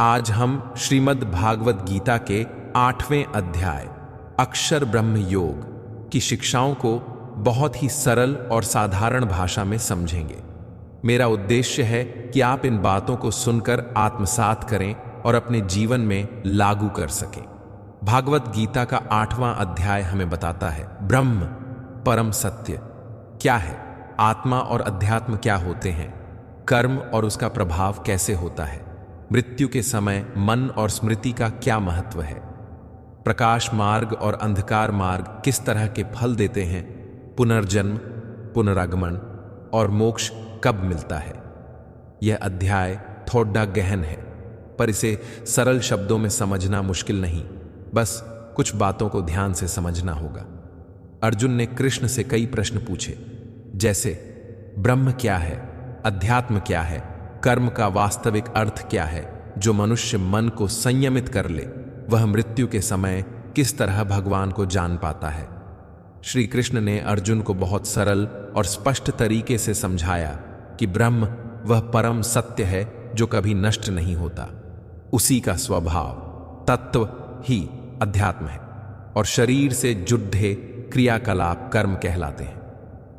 आज हम श्रीमद् भागवत गीता के 8वें अध्याय अक्षर ब्रह्म योग की शिक्षाओं को बहुत ही सरल और साधारण भाषा में समझेंगे। मेरा उद्देश्य है कि आप इन बातों को सुनकर आत्मसात करें और अपने जीवन में लागू कर सकें। भागवत गीता का 8वां अध्याय हमें बताता है ब्रह्म परम सत्य क्या है, आत्मा और अध्यात्म क्या होते हैं, कर्म और उसका प्रभाव कैसे होता है, मृत्यु के समय मन और स्मृति का क्या महत्व है, प्रकाश मार्ग और अंधकार मार्ग किस तरह के फल देते हैं, पुनर्जन्म, पुनरागमन और मोक्ष कब मिलता है। यह अध्याय थोड़ा गहन है, पर इसे सरल शब्दों में समझना मुश्किल नहीं, बस कुछ बातों को ध्यान से समझना होगा। अर्जुन ने कृष्ण से कई प्रश्न पूछे, जैसे ब्रह्म क्या है, अध्यात्म क्या है, कर्म का वास्तविक अर्थ क्या है, जो मनुष्य मन को संयमित कर ले वह मृत्यु के समय किस तरह भगवान को जान पाता है। श्री कृष्ण ने अर्जुन को बहुत सरल और स्पष्ट तरीके से समझाया कि ब्रह्म वह परम सत्य है जो कभी नष्ट नहीं होता, उसी का स्वभाव तत्व ही अध्यात्म है और शरीर से जुड़े क्रियाकलाप कर्म कहलाते हैं।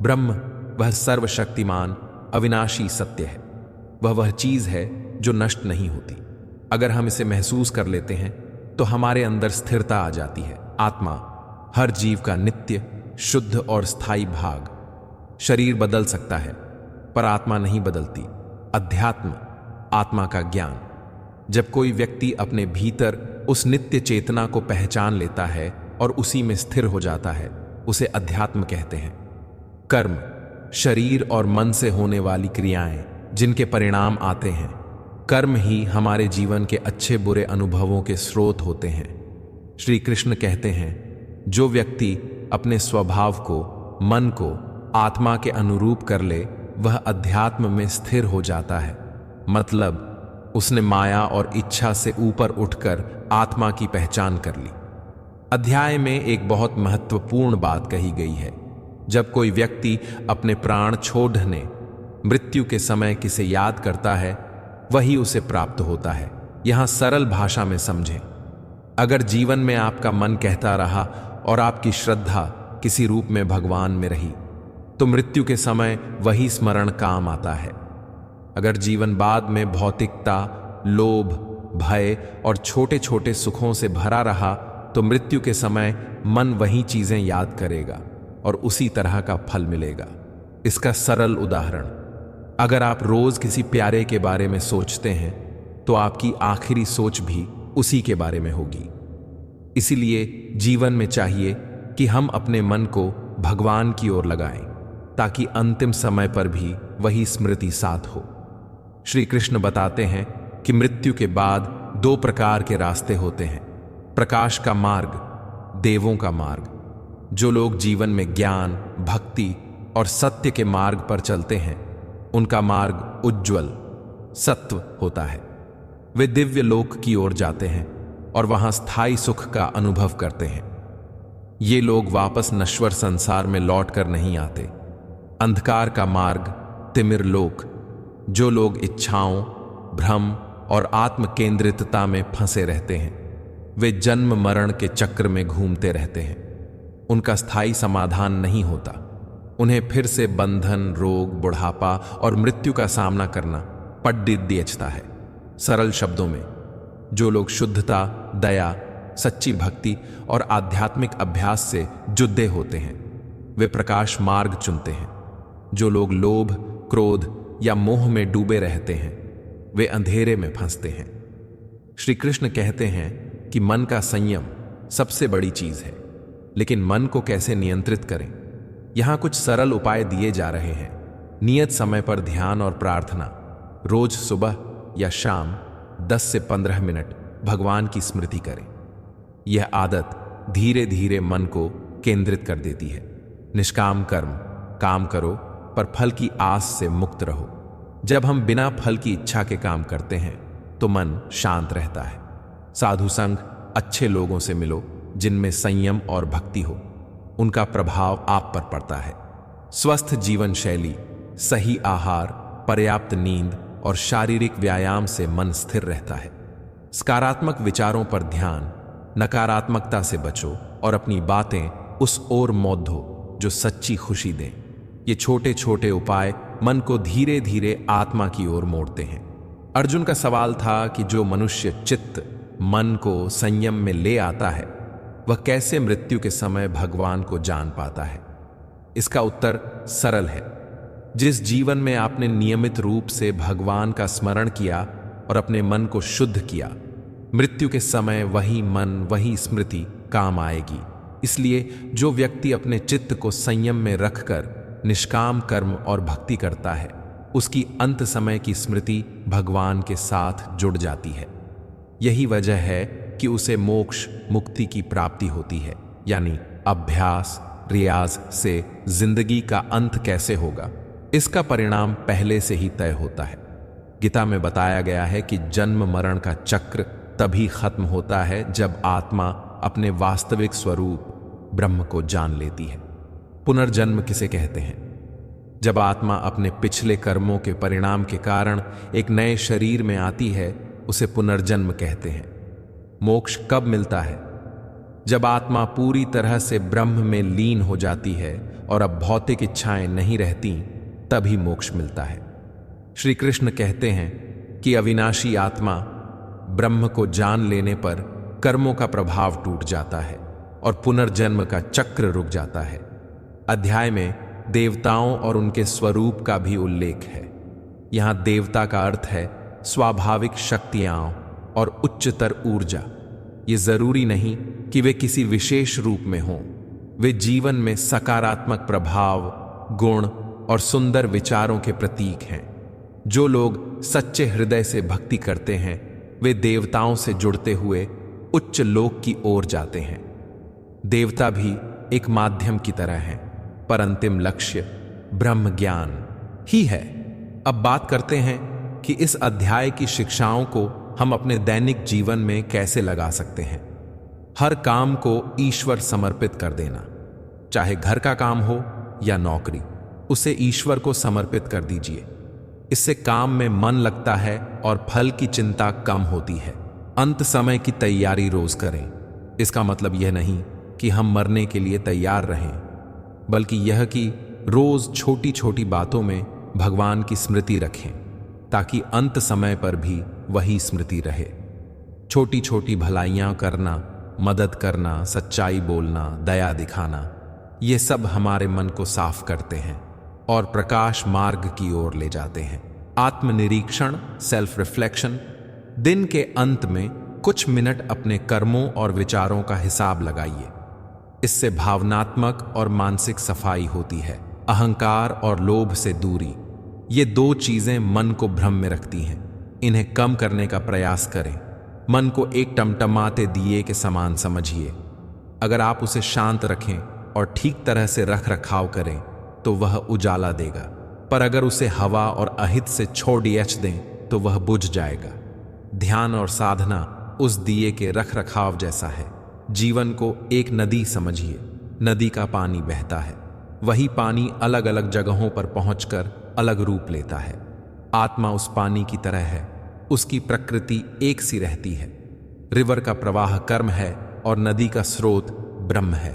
ब्रह्म वह सर्वशक्तिमान अविनाशी सत्य है, वह चीज है जो नष्ट नहीं होती। अगर हम इसे महसूस कर लेते हैं तो हमारे अंदर स्थिरता आ जाती है। आत्मा हर जीव का नित्य, शुद्ध और स्थायी भाग। शरीर बदल सकता है पर आत्मा नहीं बदलती। अध्यात्म आत्मा का ज्ञान। जब कोई व्यक्ति अपने भीतर उस नित्य चेतना को पहचान लेता है और उसी में स्थिर हो जाता है, उसे अध्यात्म कहते हैं। कर्म शरीर और मन से होने वाली क्रियाएं जिनके परिणाम आते हैं। कर्म ही हमारे जीवन के अच्छे बुरे अनुभवों के स्रोत होते हैं। श्री कृष्ण कहते हैं, जो व्यक्ति अपने स्वभाव को, मन को आत्मा के अनुरूप कर ले वह अध्यात्म में स्थिर हो जाता है। मतलब उसने माया और इच्छा से ऊपर उठकर आत्मा की पहचान कर ली। अध्याय में एक बहुत महत्वपूर्ण बात कही गई है। जब कोई व्यक्ति अपने प्राण छोड़ने मृत्यु के समय किसे याद करता है वही उसे प्राप्त होता है। यहां सरल भाषा में समझें, अगर जीवन में आपका मन कहता रहा और आपकी श्रद्धा किसी रूप में भगवान में रही तो मृत्यु के समय वही स्मरण काम आता है। अगर जीवन बाद में भौतिकता, लोभ, भय और छोटे छोटे सुखों से भरा रहा तो मृत्यु के समय मन वही चीजें याद करेगा और उसी तरह का फल मिलेगा। इसका सरल उदाहरण, अगर आप रोज किसी प्यारे के बारे में सोचते हैं तो आपकी आखिरी सोच भी उसी के बारे में होगी। इसीलिए जीवन में चाहिए कि हम अपने मन को भगवान की ओर लगाएं ताकि अंतिम समय पर भी वही स्मृति साथ हो। श्री कृष्ण बताते हैं कि मृत्यु के बाद 2 प्रकार के रास्ते होते हैं। प्रकाश का मार्ग, देवों का मार्ग। जो लोग जीवन में ज्ञान, भक्ति और सत्य के मार्ग पर चलते हैं उनका मार्ग उज्ज्वल सत्व होता है। वे दिव्य लोक की ओर जाते हैं और वहां स्थायी सुख का अनुभव करते हैं। ये लोग वापस नश्वर संसार में लौट कर नहीं आते। अंधकार का मार्ग तिमिर लोक। जो लोग इच्छाओं, भ्रम और आत्म केंद्रितता में फंसे रहते हैं वे जन्म मरण के चक्र में घूमते रहते हैं। उनका स्थायी समाधान नहीं होता। उन्हें फिर से बंधन, रोग, बुढ़ापा और मृत्यु का सामना करना पड़ता है। सरल शब्दों में, जो लोग शुद्धता, दया, सच्ची भक्ति और आध्यात्मिक अभ्यास से जुड़े होते हैं वे प्रकाश मार्ग चुनते हैं। जो लोग लोभ, क्रोध या मोह में डूबे रहते हैं वे अंधेरे में फंसते हैं। श्री कृष्ण कहते हैं कि मन का संयम सबसे बड़ी चीज है, लेकिन मन को कैसे नियंत्रित करें, यहां कुछ सरल उपाय दिए जा रहे हैं। नियत समय पर ध्यान और प्रार्थना। रोज सुबह या शाम 10 से 15 मिनट भगवान की स्मृति करें। यह आदत धीरे धीरे मन को केंद्रित कर देती है। निष्काम कर्म, काम करो पर फल की आस से मुक्त रहो। जब हम बिना फल की इच्छा के काम करते हैं तो मन शांत रहता है। साधु संग, अच्छे लोगों से मिलो जिनमें संयम और भक्ति हो, उनका प्रभाव आप पर पड़ता है। स्वस्थ जीवन शैली, सही आहार, पर्याप्त नींद और शारीरिक व्यायाम से मन स्थिर रहता है। सकारात्मक विचारों पर ध्यान, नकारात्मकता से बचो और अपनी बातें उस ओर मोड़ो जो सच्ची खुशी दें। ये छोटे छोटे उपाय मन को धीरे धीरे आत्मा की ओर मोड़ते हैं। अर्जुन का सवाल था कि जो मनुष्य चित्त मन को संयम में ले आता है वह कैसे मृत्यु के समय भगवान को जान पाता है। इसका उत्तर सरल है। जिस जीवन में आपने नियमित रूप से भगवान का स्मरण किया और अपने मन को शुद्ध किया, मृत्यु के समय वही मन, वही स्मृति काम आएगी। इसलिए जो व्यक्ति अपने चित्त को संयम में रखकर निष्काम कर्म और भक्ति करता है, उसकी अंत समय की स्मृति भगवान के साथ जुड़ जाती है। यही वजह है कि उसे मोक्ष, मुक्ति की प्राप्ति होती है। यानी अभ्यास, रियाज से जिंदगी का अंत कैसे होगा, इसका परिणाम पहले से ही तय होता है। गीता में बताया गया है कि जन्म मरण का चक्र तभी खत्म होता है जब आत्मा अपने वास्तविक स्वरूप ब्रह्म को जान लेती है। पुनर्जन्म किसे कहते हैं? जब आत्मा अपने पिछले कर्मों के परिणाम के कारण एक नए शरीर में आती है, उसे पुनर्जन्म कहते हैं। मोक्ष कब मिलता है? जब आत्मा पूरी तरह से ब्रह्म में लीन हो जाती है और अब भौतिक इच्छाएं नहीं रहती, तभी मोक्ष मिलता है। श्री कृष्ण कहते हैं कि अविनाशी आत्मा ब्रह्म को जान लेने पर कर्मों का प्रभाव टूट जाता है और पुनर्जन्म का चक्र रुक जाता है। अध्याय में देवताओं और उनके स्वरूप का भी उल्लेख है। यहां देवता का अर्थ है स्वाभाविक शक्तियां और उच्चतर ऊर्जा। ये जरूरी नहीं कि वे किसी विशेष रूप में हों। वे जीवन में सकारात्मक प्रभाव, गुण और सुंदर विचारों के प्रतीक हैं। जो लोग सच्चे हृदय से भक्ति करते हैं, वे देवताओं से जुड़ते हुए उच्च लोक की ओर जाते हैं। देवता भी एक माध्यम की तरह हैं, पर अंतिम लक्ष्य ब्रह्म ज्ञान ही है। अब बात करते हैं कि इस अध्याय की शिक्षाओं को हम अपने दैनिक जीवन में कैसे लगा सकते हैं। हर काम को ईश्वर समर्पित कर देना, चाहे घर का काम हो या नौकरी, उसे ईश्वर को समर्पित कर दीजिए। इससे काम में मन लगता है और फल की चिंता कम होती है। अंत समय की तैयारी रोज करें। इसका मतलब यह नहीं कि हम मरने के लिए तैयार रहें, बल्कि यह कि रोज छोटी छोटी बातों में भगवान की स्मृति रखें, ताकि अंत समय पर भी वही स्मृति रहे। छोटी छोटी भलाइयां करना, मदद करना, सच्चाई बोलना, दया दिखाना, ये सब हमारे मन को साफ करते हैं और प्रकाश मार्ग की ओर ले जाते हैं। आत्मनिरीक्षण, सेल्फ रिफ्लेक्शन। दिन के अंत में कुछ मिनट अपने कर्मों और विचारों का हिसाब लगाइए। इससे भावनात्मक और मानसिक सफाई होती है। अहंकार और लोभ से दूरी, ये दो चीजें मन को भ्रम में रखती हैं। इन्हें कम करने का प्रयास करें। मन को एक टमटमाते दिए के समान समझिए। अगर आप उसे शांत रखें और ठीक तरह से रख रखाव करें तो वह उजाला देगा, पर अगर उसे हवा और अहित से छोड़ दें तो वह बुझ जाएगा। ध्यान और साधना उस दिए के रख रखाव जैसा है। जीवन को एक नदी समझिए। नदी का पानी बहता है, वही पानी अलग अलग जगहों पर पहुंचकर अलग रूप लेता है। आत्मा उस पानी की तरह है, उसकी प्रकृति एक सी रहती है। रिवर का प्रवाह कर्म है और नदी का स्रोत ब्रह्म है।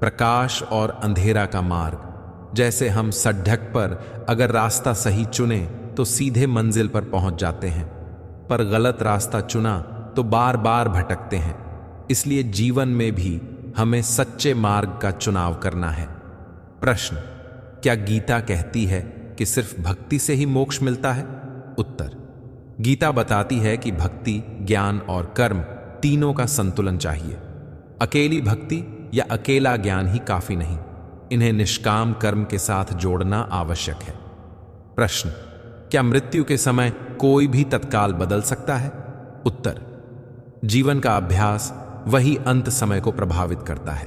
प्रकाश और अंधेरा का मार्ग, जैसे हम सड़क पर अगर रास्ता सही चुने तो सीधे मंजिल पर पहुंच जाते हैं, पर गलत रास्ता चुना तो बार बार भटकते हैं। इसलिए जीवन में भी हमें सच्चे मार्ग का चुनाव करना है। प्रश्न: क्या गीता कहती है कि सिर्फ भक्ति से ही मोक्ष मिलता है? उत्तर: गीता बताती है कि भक्ति, ज्ञान और कर्म तीनों का संतुलन चाहिए। अकेली भक्ति या अकेला ज्ञान ही काफी नहीं, इन्हें निष्काम कर्म के साथ जोड़ना आवश्यक है। प्रश्न: क्या मृत्यु के समय कोई भी तत्काल बदल सकता है? उत्तर: जीवन का अभ्यास वही अंत समय को प्रभावित करता है।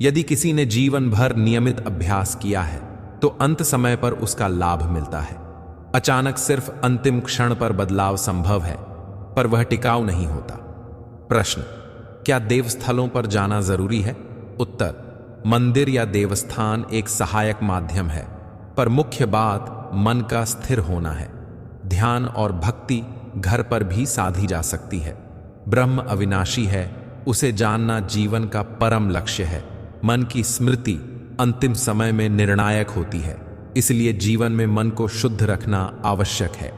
यदि किसी ने जीवन भर नियमित अभ्यास किया है तो अंत समय पर उसका लाभ मिलता है। अचानक सिर्फ अंतिम क्षण पर बदलाव संभव है, पर वह टिकाऊ नहीं होता। प्रश्न: क्या देवस्थलों पर जाना जरूरी है? उत्तर: मंदिर या देवस्थान एक सहायक माध्यम है, पर मुख्य बात मन का स्थिर होना है। ध्यान और भक्ति घर पर भी साधी जा सकती है। ब्रह्म अविनाशी है, उसे जानना जीवन का परम लक्ष्य है। मन की स्मृति अंतिम समय में निर्णायक होती है, इसलिए जीवन में मन को शुद्ध रखना आवश्यक है।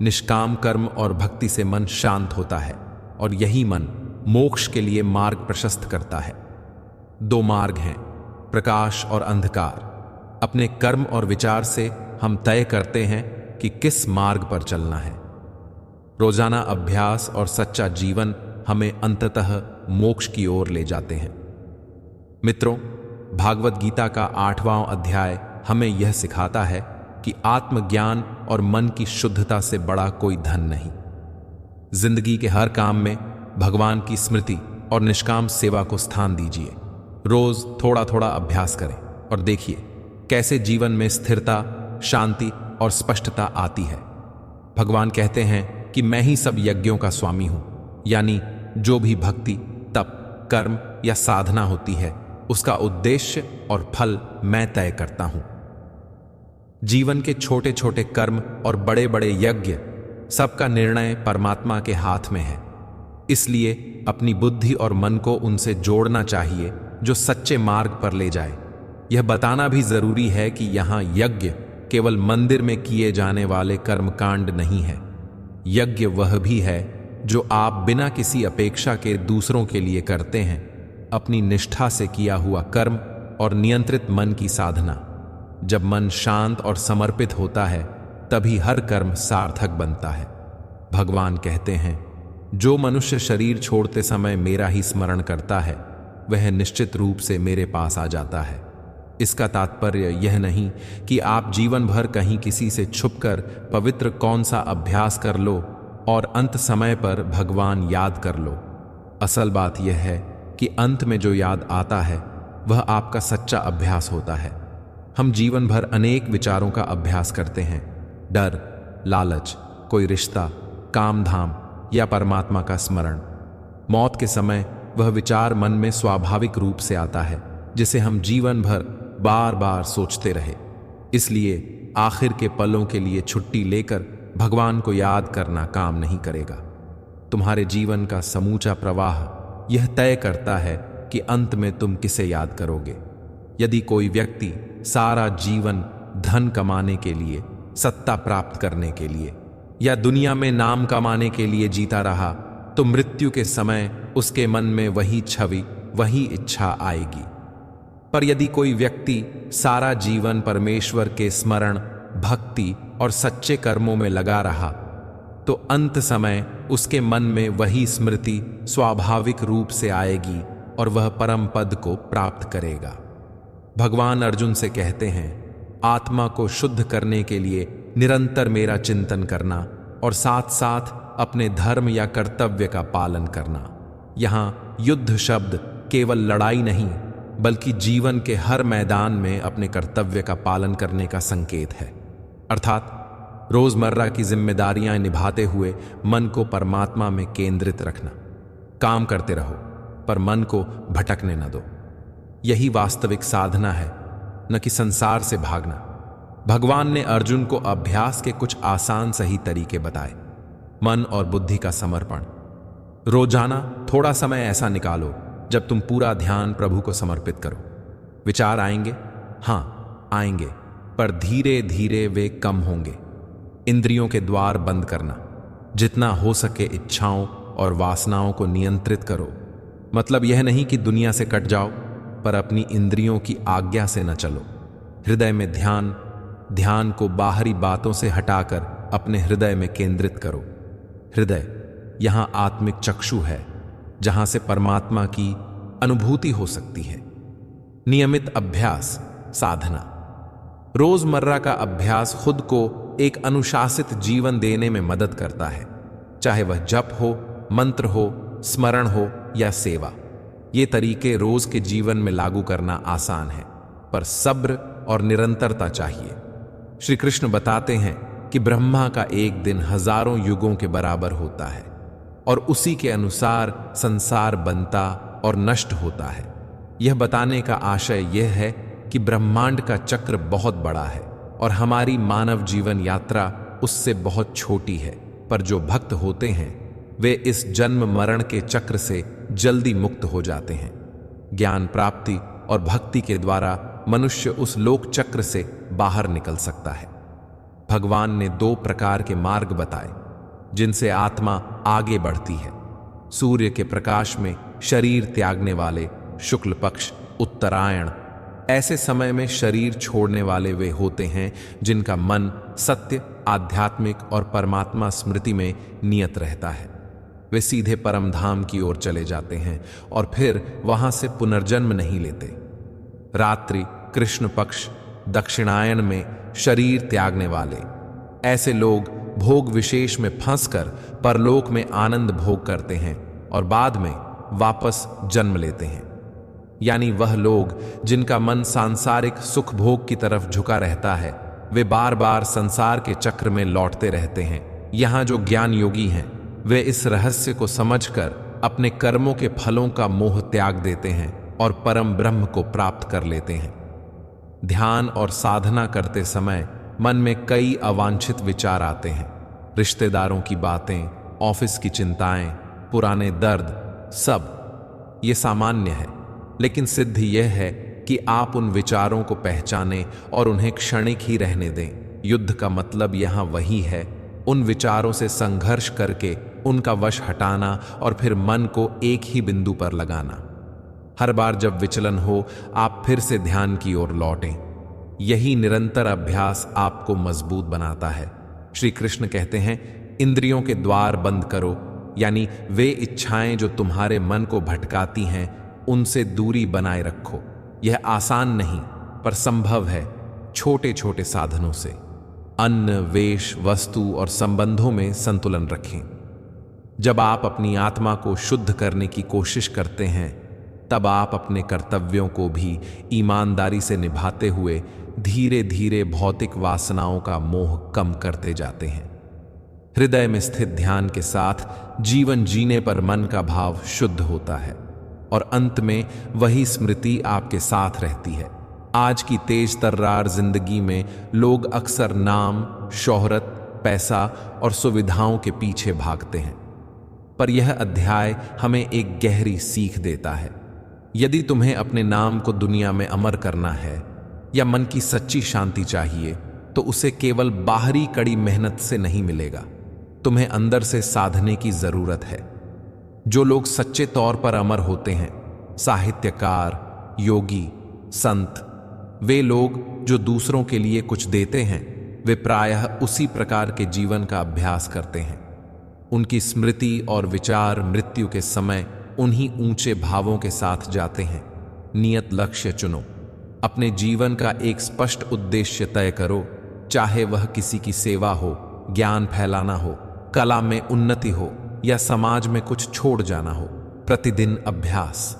निष्काम कर्म और भक्ति से मन शांत होता है और यही मन मोक्ष के लिए मार्ग प्रशस्त करता है। दो मार्ग हैं, प्रकाश और अंधकार। अपने कर्म और विचार से हम तय करते हैं कि किस मार्ग पर चलना है। रोजाना अभ्यास और सच्चा जीवन हमें अंततः मोक्ष की ओर ले जाते हैं। मित्रों, भागवत गीता का 8वां अध्याय हमें यह सिखाता है कि आत्मज्ञान और मन की शुद्धता से बड़ा कोई धन नहीं। जिंदगी के हर काम में भगवान की स्मृति और निष्काम सेवा को स्थान दीजिए। रोज थोड़ा थोड़ा अभ्यास करें और देखिए कैसे जीवन में स्थिरता, शांति और स्पष्टता आती है। भगवान कहते हैं कि मैं ही सब यज्ञों का स्वामी हूं, यानी जो भी भक्ति, तप, कर्म या साधना होती है उसका उद्देश्य और फल मैं तय करता हूं। जीवन के छोटे छोटे कर्म और बड़े बड़े यज्ञ, सबका निर्णय परमात्मा के हाथ में है। इसलिए अपनी बुद्धि और मन को उनसे जोड़ना चाहिए जो सच्चे मार्ग पर ले जाए। यह बताना भी जरूरी है कि यहां यज्ञ केवल मंदिर में किए जाने वाले कर्मकांड नहीं है। यज्ञ वह भी है जो आप बिना किसी अपेक्षा के दूसरों के लिए करते हैं। अपनी निष्ठा से किया हुआ कर्म और नियंत्रित मन की साधना। जब मन शांत और समर्पित होता है तभी हर कर्म सार्थक बनता है। भगवान कहते हैं, जो मनुष्य शरीर छोड़ते समय मेरा ही स्मरण करता है वह निश्चित रूप से मेरे पास आ जाता है। इसका तात्पर्य यह नहीं कि आप जीवन भर कहीं किसी से छुपकर पवित्र कौन सा अभ्यास कर लो और अंत समय पर भगवान याद कर लो। असल बात यह है कि अंत में जो याद आता है वह आपका सच्चा अभ्यास होता है। हम जीवन भर अनेक विचारों का अभ्यास करते हैं, डर, लालच, कोई रिश्ता, काम धाम या परमात्मा का स्मरण। मौत के समय वह विचार मन में स्वाभाविक रूप से आता है जिसे हम जीवन भर बार बार सोचते रहे। इसलिए आखिर के पलों के लिए छुट्टी लेकर भगवान को याद करना काम नहीं करेगा। तुम्हारे जीवन का समूचा प्रवाह यह तय करता है कि अंत में तुम किसे याद करोगे। यदि कोई व्यक्ति सारा जीवन धन कमाने के लिए, सत्ता प्राप्त करने के लिए या दुनिया में नाम कमाने के लिए जीता रहा तो मृत्यु के समय उसके मन में वही छवि, वही इच्छा आएगी। पर यदि कोई व्यक्ति सारा जीवन परमेश्वर के स्मरण, भक्ति और सच्चे कर्मों में लगा रहा तो अंत समय उसके मन में वही स्मृति स्वाभाविक रूप से आएगी और वह परम पद को प्राप्त करेगा। भगवान अर्जुन से कहते हैं, आत्मा को शुद्ध करने के लिए निरंतर मेरा चिंतन करना और साथ साथ अपने धर्म या कर्तव्य का पालन करना। यहां युद्ध शब्द केवल लड़ाई नहीं बल्कि जीवन के हर मैदान में अपने कर्तव्य का पालन करने का संकेत है। अर्थात रोजमर्रा की जिम्मेदारियां निभाते हुए मन को परमात्मा में केंद्रित रखना। काम करते रहो पर मन को भटकने न दो। यही वास्तविक साधना है, न कि संसार से भागना। भगवान ने अर्जुन को अभ्यास के कुछ आसान सही तरीके बताए। मन और बुद्धि का समर्पण। रोजाना थोड़ा समय ऐसा निकालो जब तुम पूरा ध्यान प्रभु को समर्पित करो। विचार आएंगे, हां आएंगे, पर धीरे धीरे वे कम होंगे। इंद्रियों के द्वार बंद करना। जितना हो सके इच्छाओं और वासनाओं को नियंत्रित करो। मतलब यह नहीं कि दुनिया से कट जाओ, पर अपनी इंद्रियों की आज्ञा से न चलो। हृदय में ध्यान को बाहरी बातों से हटाकर अपने हृदय में केंद्रित करो। हृदय यहां आत्मिक चक्षु है जहां से परमात्मा की अनुभूति हो सकती है। नियमित अभ्यास, साधना। रोजमर्रा का अभ्यास खुद को एक अनुशासित जीवन देने में मदद करता है, चाहे वह जप हो, मंत्र हो, स्मरण हो या सेवा। ये तरीके रोज के जीवन में लागू करना आसान है, पर सब्र और निरंतरता चाहिए। श्री कृष्ण बताते हैं कि ब्रह्मा का एक दिन हजारों युगों के बराबर होता है और उसी के अनुसार संसार बनता और नष्ट होता है। यह बताने का आशय यह है कि ब्रह्मांड का चक्र बहुत बड़ा है और हमारी मानव जीवन यात्रा उससे बहुत छोटी है। पर जो भक्त होते हैं वे इस जन्म मरण के चक्र से जल्दी मुक्त हो जाते हैं। ज्ञान प्राप्ति और भक्ति के द्वारा मनुष्य उस लोक चक्र से बाहर निकल सकता है। भगवान ने 2 प्रकार के मार्ग बताए जिनसे आत्मा आगे बढ़ती है। सूर्य के प्रकाश में शरीर त्यागने वाले शुक्ल पक्ष उत्तरायण। ऐसे समय में शरीर छोड़ने वाले वे होते हैं जिनका मन सत्य, आध्यात्मिक और परमात्मा स्मृति में नियत रहता है। वे सीधे परम धाम की ओर चले जाते हैं और फिर वहां से पुनर्जन्म नहीं लेते। रात्रि कृष्ण पक्ष दक्षिणायन में शरीर त्यागने वाले, ऐसे लोग भोग विशेष में फंसकर परलोक में आनंद भोग करते हैं और बाद में वापस जन्म लेते हैं। यानी वह लोग जिनका मन सांसारिक सुख भोग की तरफ झुका रहता है, वे बार बार संसार के चक्र में लौटते रहते हैं। यहाँ जो ज्ञान योगी हैं, वे इस रहस्य को समझकर अपने कर्मों के फलों का मोह त्याग देते हैं और परम ब्रह्म को प्राप्त कर लेते हैं। ध्यान और साधना करते समय मन में कई अवांछित विचार आते हैं। रिश्तेदारों की बातें, ऑफिस की चिंताएं, पुराने दर्द, सब ये सामान्य है। लेकिन सिद्धि यह है कि आप उन विचारों को पहचानें और उन्हें क्षणिक ही रहने दें। युद्ध का मतलब यहाँ वही है, उन विचारों से संघर्ष करके उनका वश हटाना और फिर मन को एक ही बिंदु पर लगाना। हर बार जब विचलन हो, आप फिर से ध्यान की ओर लौटें। यही निरंतर अभ्यास आपको मजबूत बनाता है। श्री कृष्ण कहते हैं, इंद्रियों के द्वार बंद करो, यानी वे इच्छाएं जो तुम्हारे मन को भटकाती हैं, उनसे दूरी बनाए रखो। यह आसान नहीं पर संभव है, छोटे छोटे साधनों से। अन्न, वेश, वस्तु और संबंधों में संतुलन रखें। जब आप अपनी आत्मा को शुद्ध करने की कोशिश करते हैं, तब आप अपने कर्तव्यों को भी ईमानदारी से निभाते हुए धीरे धीरे भौतिक वासनाओं का मोह कम करते जाते हैं। हृदय में स्थित ध्यान के साथ जीवन जीने पर मन का भाव शुद्ध होता है और अंत में वही स्मृति आपके साथ रहती है। आज की तेज तर्रार जिंदगी में लोग अक्सर नाम, शोहरत, पैसा और सुविधाओं के पीछे भागते हैं, पर यह अध्याय हमें एक गहरी सीख देता है। यदि तुम्हें अपने नाम को दुनिया में अमर करना है या मन की सच्ची शांति चाहिए, तो उसे केवल बाहरी कड़ी मेहनत से नहीं मिलेगा। तुम्हें अंदर से साधने की जरूरत है। जो लोग सच्चे तौर पर अमर होते हैं, साहित्यकार, योगी, संत, वे लोग जो दूसरों के लिए कुछ देते हैं, वे प्रायः उसी प्रकार के जीवन का अभ्यास करते हैं। उनकी स्मृति और विचार मृत्यु के समय उन्हीं ऊंचे भावों के साथ जाते हैं। नियत लक्ष्य चुनो। अपने जीवन का एक स्पष्ट उद्देश्य तय करो, चाहे वह किसी की सेवा हो, ज्ञान फैलाना हो, कला में उन्नति हो या समाज में कुछ छोड़ जाना हो। प्रतिदिन अभ्यास।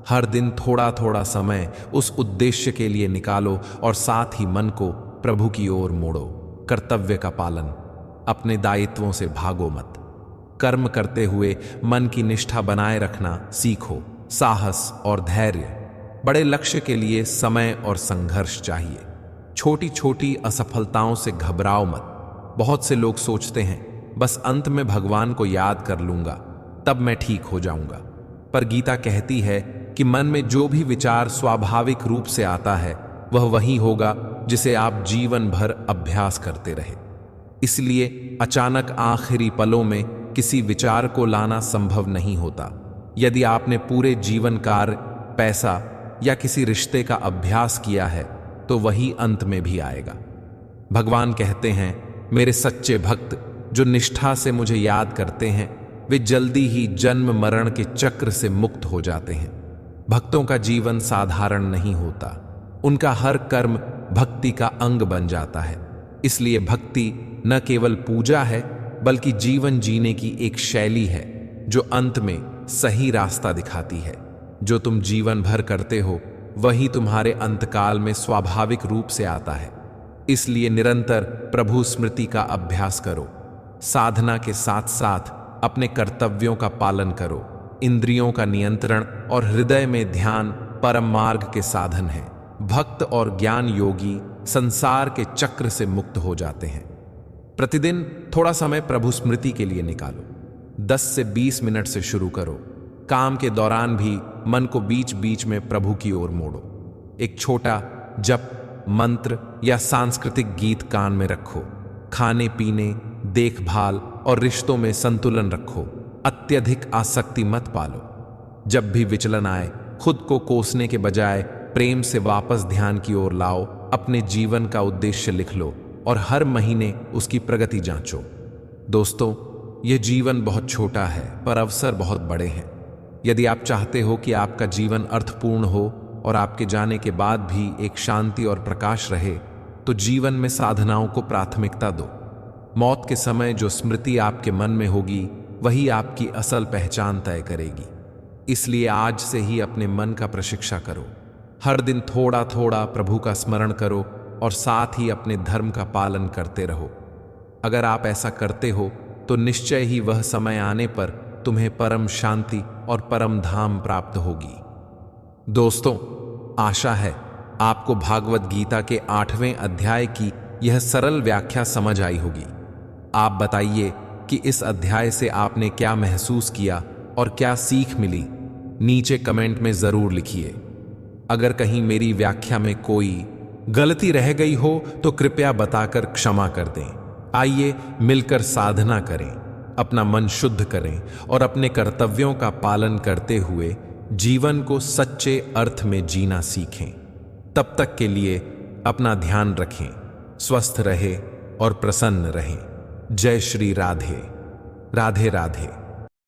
हर दिन थोड़ा थोड़ा समय उस उद्देश्य के लिए निकालो और साथ ही मन को प्रभु की ओर मोड़ो। कर्तव्य का पालन। अपने दायित्वों से भागो मत। कर्म करते हुए मन की निष्ठा बनाए रखना सीखो। साहस और धैर्य। बड़े लक्ष्य के लिए समय और संघर्ष चाहिए। छोटी छोटी असफलताओं से घबराओ मत। बहुत से लोग सोचते हैं, बस अंत में भगवान को याद कर लूंगा, तब मैं ठीक हो जाऊंगा। पर गीता कहती है कि मन में जो भी विचार स्वाभाविक रूप से आता है, वह वही होगा जिसे आप जीवन भर अभ्यास करते रहे। इसलिए अचानक आखिरी पलों में किसी विचार को लाना संभव नहीं होता। यदि आपने पूरे जीवन कार्य, पैसा या किसी रिश्ते का अभ्यास किया है, तो वही अंत में भी आएगा। भगवान कहते हैं, मेरे सच्चे भक्त जो निष्ठा से मुझे याद करते हैं, वे जल्दी ही जन्म मरण के चक्र से मुक्त हो जाते हैं। भक्तों का जीवन साधारण नहीं होता। उनका हर कर्म भक्ति का अंग बन जाता है। इसलिए भक्ति न केवल पूजा है, बल्कि जीवन जीने की एक शैली है जो अंत में सही रास्ता दिखाती है। जो तुम जीवन भर करते हो, वही तुम्हारे अंतकाल में स्वाभाविक रूप से आता है। इसलिए निरंतर प्रभु स्मृति का अभ्यास करो। साधना के साथ साथ अपने कर्तव्यों का पालन करो। इंद्रियों का नियंत्रण और हृदय में ध्यान परम मार्ग के साधन हैं। भक्त और ज्ञान योगी संसार के चक्र से मुक्त हो जाते हैं। प्रतिदिन थोड़ा समय प्रभु स्मृति के लिए निकालो। 10 से 20 मिनट से शुरू करो। काम के दौरान भी मन को बीच बीच में प्रभु की ओर मोड़ो। एक छोटा जप, मंत्र या सांस्कृतिक गीत कान में रखो। खाने पीने, देखभाल और रिश्तों में संतुलन रखो। अत्यधिक आसक्ति मत पालो। जब भी विचलन आए, खुद को कोसने के बजाय प्रेम से वापस ध्यान की ओर लाओ। अपने जीवन का उद्देश्य लिख लो और हर महीने उसकी प्रगति जांचो। दोस्तों, यह जीवन बहुत छोटा है पर अवसर बहुत बड़े हैं। यदि आप चाहते हो कि आपका जीवन अर्थपूर्ण हो और आपके जाने के बाद भी एक शांति और प्रकाश रहे, तो जीवन में साधनाओं को प्राथमिकता दो। मौत के समय जो स्मृति आपके मन में होगी, वही आपकी असल पहचान तय करेगी। इसलिए आज से ही अपने मन का प्रशिक्षण करो। हर दिन थोड़ा थोड़ा प्रभु का स्मरण करो और साथ ही अपने धर्म का पालन करते रहो। अगर आप ऐसा करते हो तो निश्चय ही वह समय आने पर तुम्हें परम शांति और परम धाम प्राप्त होगी। दोस्तों, आशा है आपको भागवत गीता के 8वें अध्याय की यह सरल व्याख्या समझ आई होगी। आप बताइए कि इस अध्याय से आपने क्या महसूस किया और क्या सीख मिली। नीचे कमेंट में जरूर लिखिए। अगर कहीं मेरी व्याख्या में कोई गलती रह गई हो तो कृपया बताकर क्षमा कर दें। आइए मिलकर साधना करें, अपना मन शुद्ध करें और अपने कर्तव्यों का पालन करते हुए जीवन को सच्चे अर्थ में जीना सीखें। तब तक के लिए अपना ध्यान रखें, स्वस्थ रहे और प्रसन्न रहें। जय श्री राधे। राधे राधे।